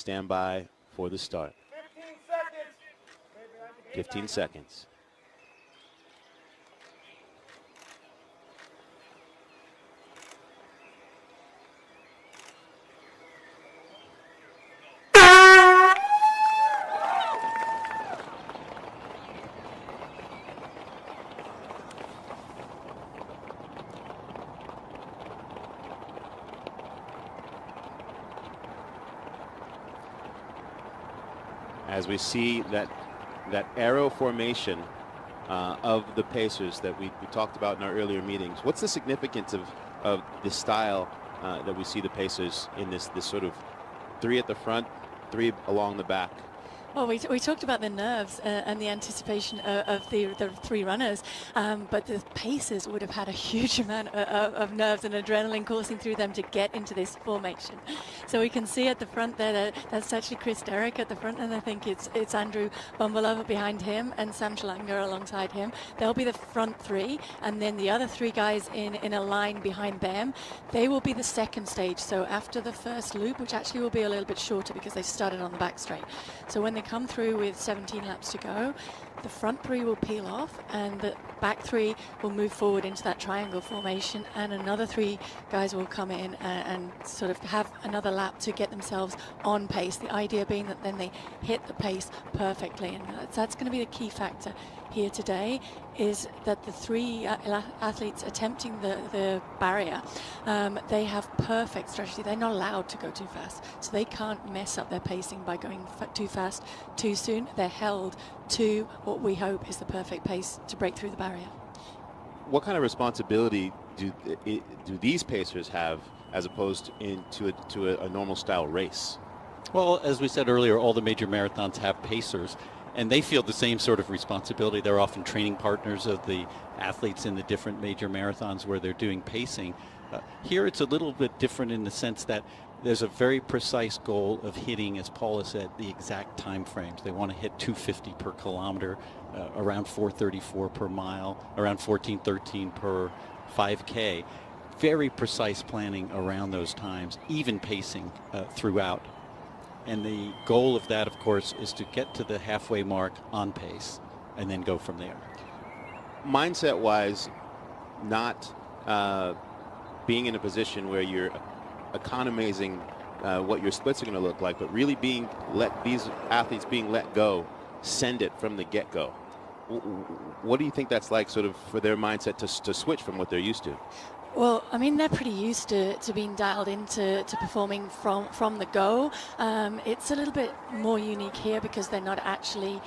stand by for the start. 15 seconds. As we see that Aero formation of the Pacers that we talked about in our earlier meetings, what's the significance of the style that we see the Pacers in this sort of 3 at the front, 3 along the back? Well, we talked about the nerves and the anticipation of the 3 runners, but the Pacers would have had a huge amount of nerves and adrenaline coursing through them to get into this formation. So we can see at the front there, that's actually Chris Derrick at the front, and I think it's Andrew Bumbalova behind him and Sam Schlanger alongside him. They'll be the front 3, and then the other 3 guys in a line behind them, they will be the second stage. So after the first loop, which actually will be a little bit shorter because they started on the back straight. So when they come through with 17 laps to go, the front 3 will peel off and the back 3 will move forward into that triangle formation, and another 3 guys will come in and sort of have another lap to get themselves on pace. The idea being that then they hit the pace perfectly, and that's going to be the key factor here today, is that the 3 athletes attempting the barrier, they have perfect strategy. They're not allowed to go too fast, so they can't mess up their pacing by going too fast too soon. They're held to what we hope is the perfect pace to break through the barrier. What kind of responsibility do these Pacers have as opposed to a normal style race? Well, as we said earlier, all the major marathons have Pacers, and they feel the same sort of responsibility. They're often training partners of the athletes in the different major marathons where they're doing pacing. Here it's a little bit different in the sense that there's a very precise goal of hitting, as Paula said, the exact time frames. They want to hit 250 per kilometer, around 434 per mile, around 1413 per 5K. Very precise planning around those times, even pacing throughout. And the goal of that, of course, is to get to the halfway mark on pace and then go from there. Mindset-wise, not being in a position where you're economizing what your splits are going to look like, but really these athletes being let go, send it from the get-go. What do you think that's like, sort of, for their mindset to switch from what they're used to? Well, I mean, they're pretty used to being dialed into performing from the go. It's a little bit more unique here because they're not actually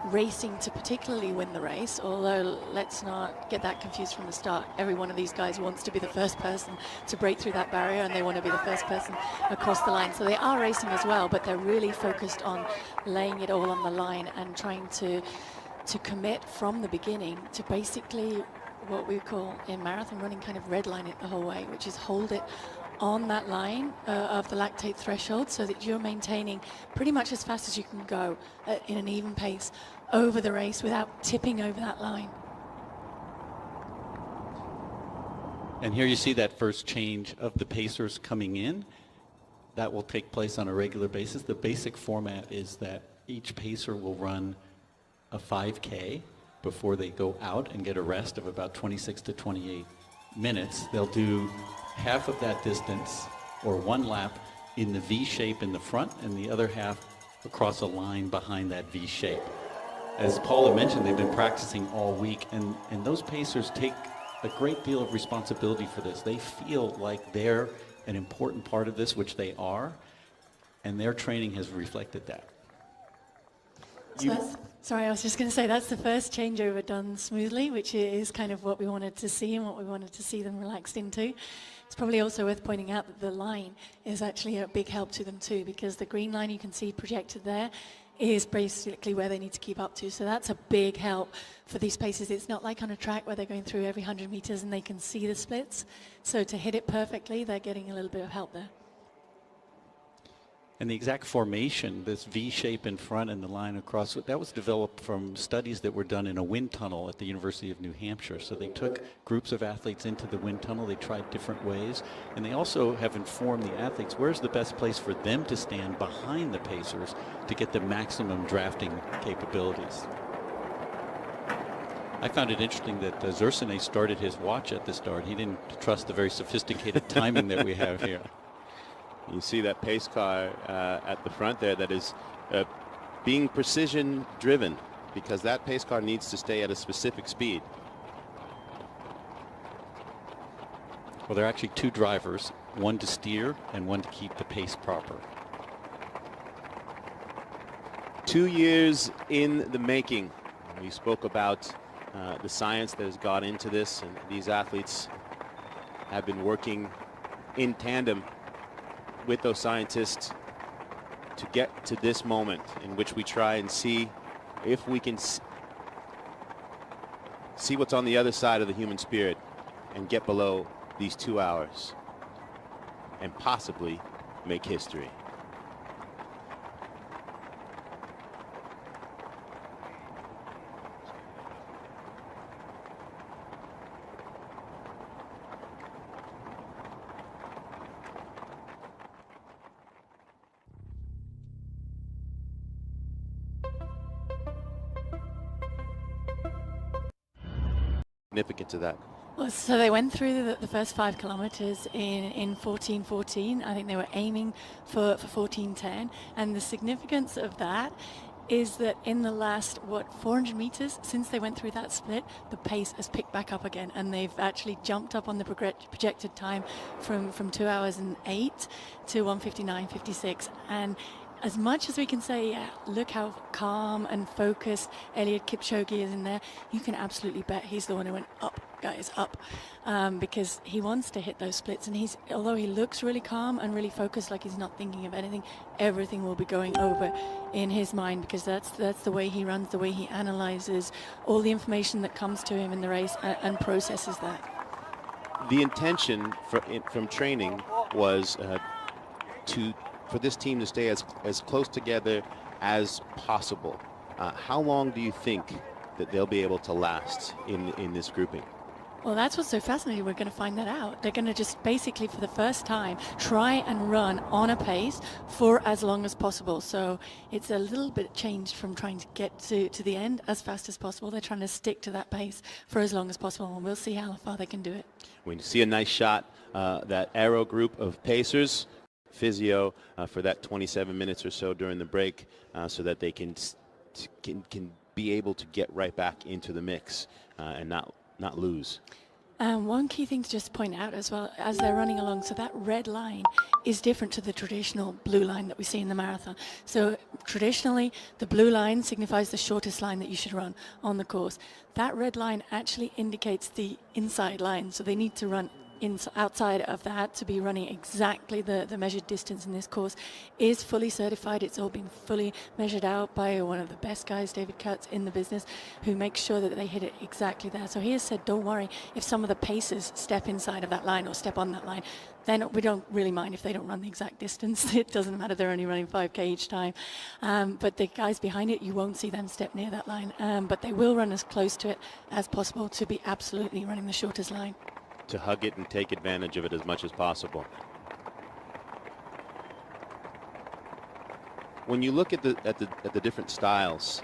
racing to particularly win the race, although let's not get that confused from the start. Every one of these guys wants to be the first person to break through that barrier, and they want to be the first person across the line. So they are racing as well, but they're really focused on laying it all on the line and trying to commit from the beginning to basically what we call in marathon running kind of redline it the whole way, which is hold it on that line of the lactate threshold so that you're maintaining pretty much as fast as you can go in an even pace over the race without tipping over that line. And here you see that first change of the Pacers coming in. That will take place on a regular basis. The basic format is that each Pacer will run a 5K before they go out and get a rest of about 26 to 28 minutes. They'll do half of that distance, or 1 lap, in the V shape in the front, and the other half across a line behind that V shape. As Paula mentioned, they've been practicing all week, and those Pacers take a great deal of responsibility for this. They feel like they're an important part of this, which they are, and their training has reflected that. Sorry, I was just going to say that's the first changeover done smoothly, which is kind of what we wanted to see and what we wanted to see them relaxed into. It's probably also worth pointing out that the line is actually a big help to them too, because the green line you can see projected there is basically where they need to keep up to. So that's a big help for these paces. It's not like on a track where they're going through every 100 meters and they can see the splits. So to hit it perfectly, they're getting a little bit of help there. And the exact formation, this V shape in front and the line across, that was developed from studies that were done in a wind tunnel at the University of New Hampshire. So they took groups of athletes into the wind tunnel, they tried different ways, and they also have informed the athletes where's the best place for them to stand behind the Pacers to get the maximum drafting capabilities. I found it interesting that Zersine started his watch at the start. He didn't trust the very sophisticated timing that we have here. You see that pace car at the front there that is being precision driven, because that pace car needs to stay at a specific speed. Well, there are actually two drivers, one to steer and one to keep the pace proper. 2 years in the making. We spoke about the science that has gone into this, and these athletes have been working in tandem with those scientists to get to this moment in which we try and see if we can see what's on the other side of the human spirit and get below these 2 hours and possibly make history. Significant to that. Well, so they went through the first 5 kilometers in 14:14. I think they were aiming for 14:10. And the significance of that is that in the last, 400 meters since they went through that split, the pace has picked back up again, and they've actually jumped up on the projected time from 2 hours and 8 to 1:59:56. And as much as we can say, yeah, look how calm and focused Eliud Kipchoge is in there, you can absolutely bet he's the one who went up, guys, up, because he wants to hit those splits. And although he looks really calm and really focused, like he's not thinking of anything, everything will be going over in his mind, because that's the way he runs, the way he analyzes all the information that comes to him in the race and processes that. The intention from training was for this team to stay as close together as possible. How long do you think that they'll be able to last in this grouping? Well, that's what's so fascinating. We're going to find that out. They're going to just basically, for the first time, try and run on a pace for as long as possible. So it's a little bit changed from trying to get to the end as fast as possible. They're trying to stick to that pace for as long as possible, and we'll see how far they can do it. We see a nice shot, that Aero group of Pacers, physio for that 27 minutes or so during the break, so that they can be able to get right back into the mix and not lose. One key thing to just point out as well, as they're running along, so that red line is different to the traditional blue line that we see in the marathon. So traditionally, the blue line signifies the shortest line that you should run on the course. That red line actually indicates the inside line, so they need to run outside of that to be running exactly the measured distance in this course. Is fully certified. It's all been fully measured out by one of the best guys, David Kurtz, in the business, who makes sure that they hit it exactly there. So he has said, don't worry if some of the pacers step inside of that line or step on that line. Then we don't really mind if they don't run the exact distance. It doesn't matter. They're only running 5K each time. But the guys behind it, you won't see them step near that line. But they will run as close to it as possible to be absolutely running the shortest line. To hug it and take advantage of it as much as possible. When you look at the different styles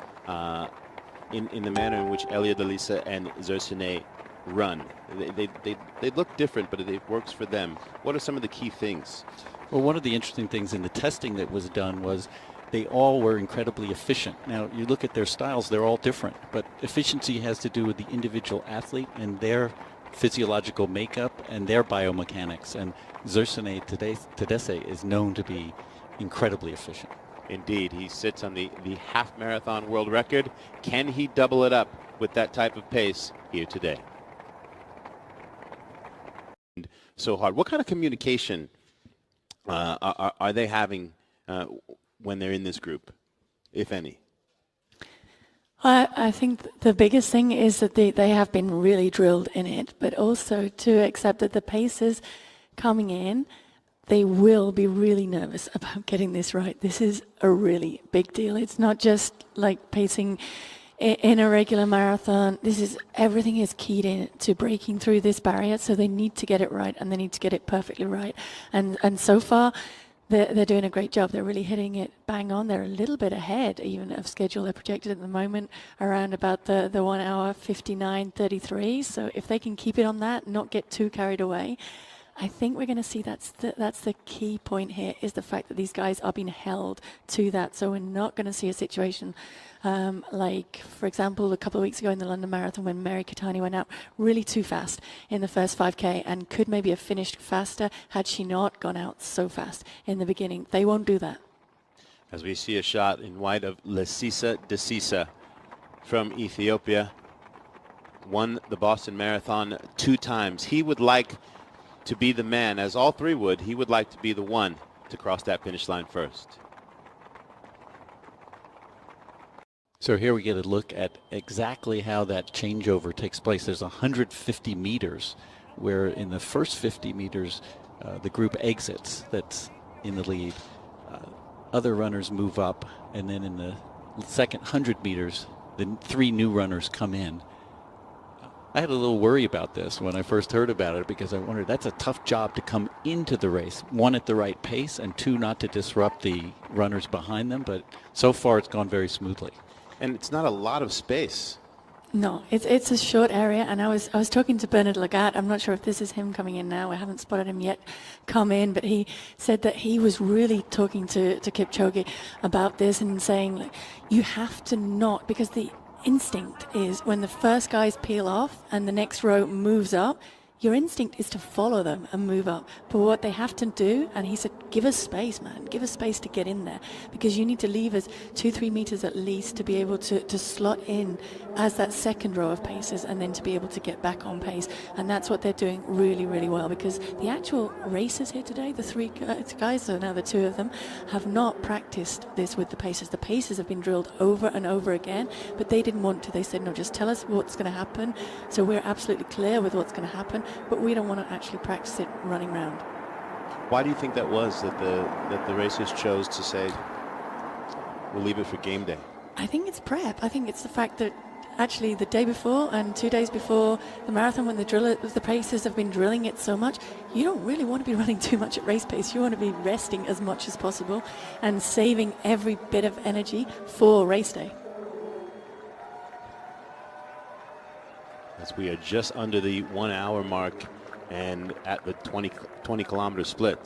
in the manner in which Eliud, Desisa, and Zersine run, they look different, but it works for them. What are some of the key things? Well, one of the interesting things in the testing that was done was they all were incredibly efficient. Now, you look at their styles, they're all different, but efficiency has to do with the individual athlete and their physiological makeup and their biomechanics. And Zersine Tadese is known to be incredibly efficient. Indeed, he sits on the half marathon world record. Can he double it up with that type of pace here today? So hard. What kind of communication are they having when they're in this group, if any? I think the biggest thing is that they have been really drilled in it, but also to accept that the paces coming in they will be really nervous about getting this right. This is a really big deal. It's not just like pacing in a regular marathon. Everything is keyed in to breaking through this barrier, so they need to get it right, and they need to get it perfectly right. And so far, they're doing a great job. They're really hitting it bang on. They're a little bit ahead even of schedule. They're projected at the moment around about the 1 hour 59:33. So if they can keep it on that, not get too carried away, I think we're going to see that's the key point here, is the fact that these guys are being held to that. So we're not going to see a situation like, for example, a couple of weeks ago in the London Marathon when Mary Keitany went out really too fast in the first 5K and could maybe have finished faster had she not gone out so fast in the beginning. They won't do that. As we see a shot in white of Desisa from Ethiopia, won the Boston Marathon 2 times. He would like to be the man, as all 3 would. He would like to be the one to cross that finish line first. So here we get a look at exactly how that changeover takes place. There's 150 meters where in the first 50 meters the group exits that's in the lead. Other runners move up, and then in the second 100 meters the 3 new runners come in. I had a little worry about this when I first heard about it, because I wondered, that's a tough job to come into the race. 1, at the right pace, and 2, not to disrupt the runners behind them. But so far it's gone very smoothly. And it's not a lot of space. No, it's a short area, and I was talking to Bernard Lagat. I'm not sure if this is him coming in now. I haven't spotted him yet come in, but he said that he was really talking to Kipchoge about this and saying, like, you have to not, because the instinct is when the first guys peel off and the next row moves up, your instinct is to follow them and move up. But what they have to do, and he said, give us space, man. Give us space to get in there, because you need to leave us 2-3 meters at least to be able to slot in as that second row of pacers, and then to be able to get back on pace. And that's what they're doing really, really well, because the actual racers here today, the 3 guys, so now the 2 of them, have not practiced this with the pacers. The pacers have been drilled over and over again, but they didn't want to. They said, no, just tell us what's going to happen, so we're absolutely clear with what's going to happen, but we don't want to actually practice it running around. Why do you think that was, that the racers chose to say, we'll leave it for game day? I think it's prep. I think it's the fact that actually the day before and 2 days before the marathon, when the pacers have been drilling it so much, you don't really want to be running too much at race pace. You want to be resting as much as possible and saving every bit of energy for race day. As we are just under the 1 hour mark and at the 20 kilometer split.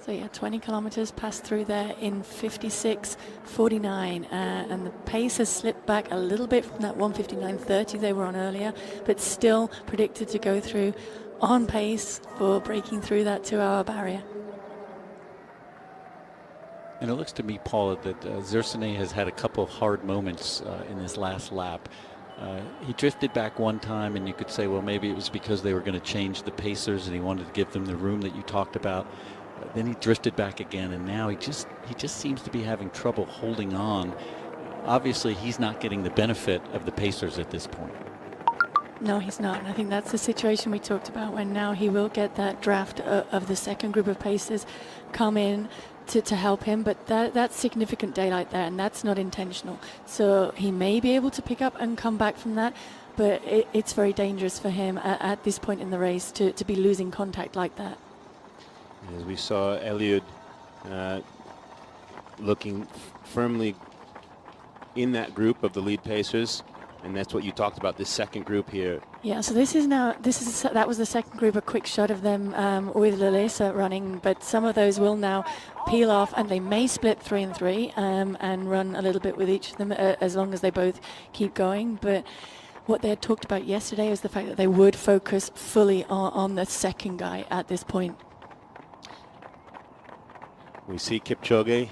So yeah, 20 kilometers passed through there in 56:49, and the pace has slipped back a little bit from that 1:59:30 they were on earlier, but still predicted to go through on pace for breaking through that 2 hour barrier. And it looks to me, Paula, that Zersine has had a couple of hard moments in this last lap. He drifted back one time, and you could say, well, maybe it was because they were going to change the pacers and he wanted to give them the room that you talked about. Then he drifted back again, and now he just seems to be having trouble holding on. Obviously, he's not getting the benefit of the pacers at this point. No, he's not. And I think that's the situation we talked about, when now he will get that draft of the second group of pacers come in to help him, but that's significant daylight there, and that's not intentional. So he may be able to pick up and come back from that, but it's very dangerous for him at this point in the race to be losing contact like that. As we saw Eliud looking firmly in that group of the lead pacers, and that's what you talked about, this second group here. Yeah, so that was the second group, a quick shot of them with Lalesa running, but some of those will now peel off, and they may split 3 and 3 and run a little bit with each of them as long as they both keep going. But what they had talked about yesterday was the fact that they would focus fully on the second guy at this point. We see Kipchoge.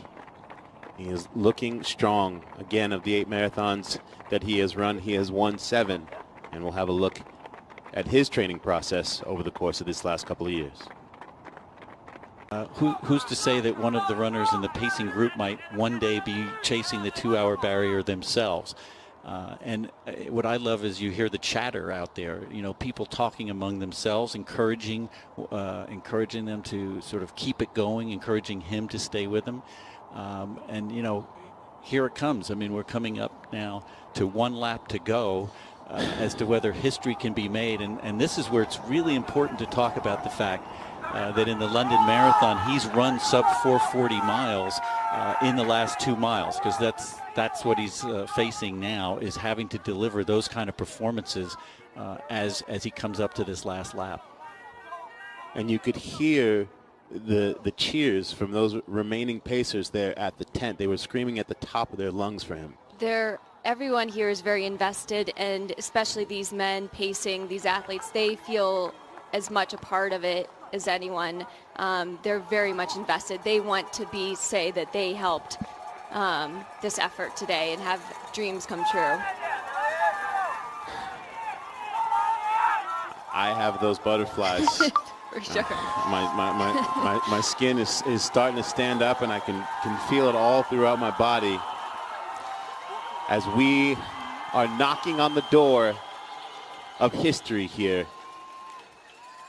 He is looking strong. Again, of the 8 marathons that he has run, he has won 7. And we'll have a look at his training process over the course of this last couple of years. Who's to say that one of the runners in the pacing group might one day be chasing the 2 hour barrier themselves? And what I love is you hear the chatter out there, you know, people talking among themselves, encouraging them to sort of keep it going, encouraging him to stay with them. And, you know, here it comes. I mean, we're coming up now to one lap to go as to whether history can be made. And this is where it's really important to talk about the fact that in the London Marathon, he's run sub 440 miles in the last 2 miles, because that's what he's facing now, is having to deliver those kind of performances as he comes up to this last lap. And you could hear the cheers from those remaining Pacers there at the tent. They were screaming at the top of their lungs for him. Everyone here is very invested, and especially these men pacing, these athletes, they feel as much a part of it as anyone. They're very much invested. They want to say that they helped this effort today and have dreams come true. I have those butterflies. For sure. My skin is starting to stand up, and I can feel it all throughout my body as we are knocking on the door of history here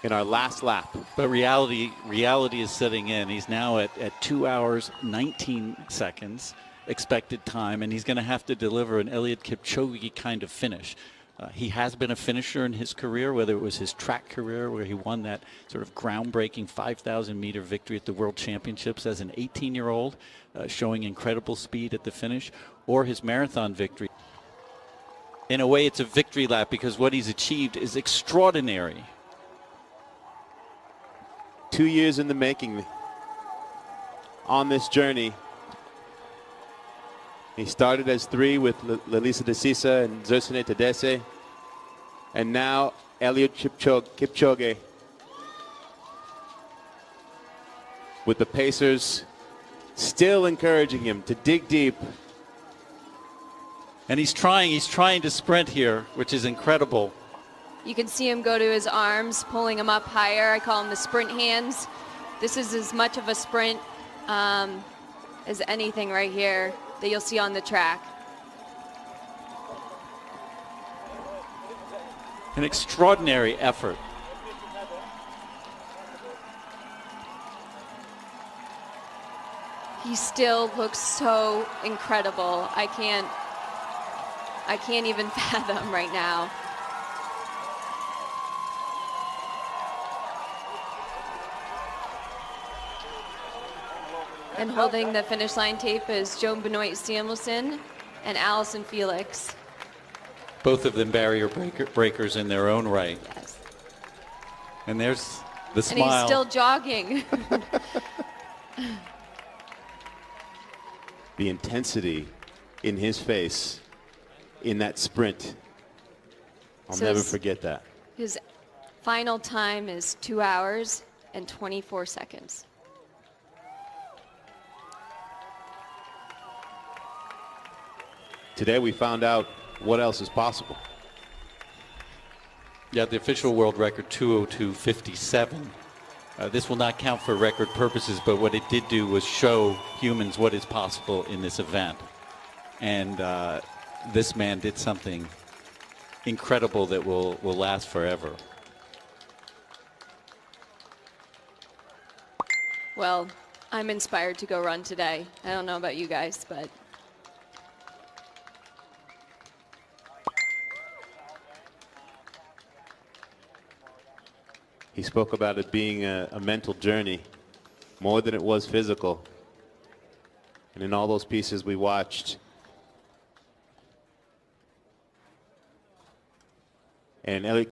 in our last lap. But reality is setting in. He's now at 2 hours, 19 seconds expected time, and he's going to have to deliver an Eliud Kipchoge kind of finish. He has been a finisher in his career, whether it was his track career where he won that sort of groundbreaking 5,000-meter victory at the World Championships as an 18-year-old, showing incredible speed at the finish, or his marathon victory. In a way, it's a victory lap because what he's achieved is extraordinary. 2 years in the making on this journey. He started as 3 with Desisa and Tadese, and now Eliud Kipchoge with the Pacers still encouraging him to dig deep. And he's trying to sprint here, which is incredible. You can see him go to his arms, pulling him up higher. I call them the sprint hands. This is as much of a sprint as anything right here that you'll see on the track. An extraordinary effort. He still looks so incredible. I can't even fathom right now. And holding the finish line tape is Joan Benoit Samuelson and Allison Felix. Both of them barrier breakers in their own right. Yes. And there's the smile. And he's still jogging. The intensity in his face in that sprint. I'll never forget that. His final time is 2 hours and 24 seconds. Today we found out what else is possible. Yeah, the official world record 2:02:57. This will not count for record purposes, but what it did do was show humans what is possible in this event. And this man did something incredible that will last forever. Well, I'm inspired to go run today. I don't know about you guys, but He spoke about it being a mental journey more than it was physical. And in all those pieces we watched, and Eliud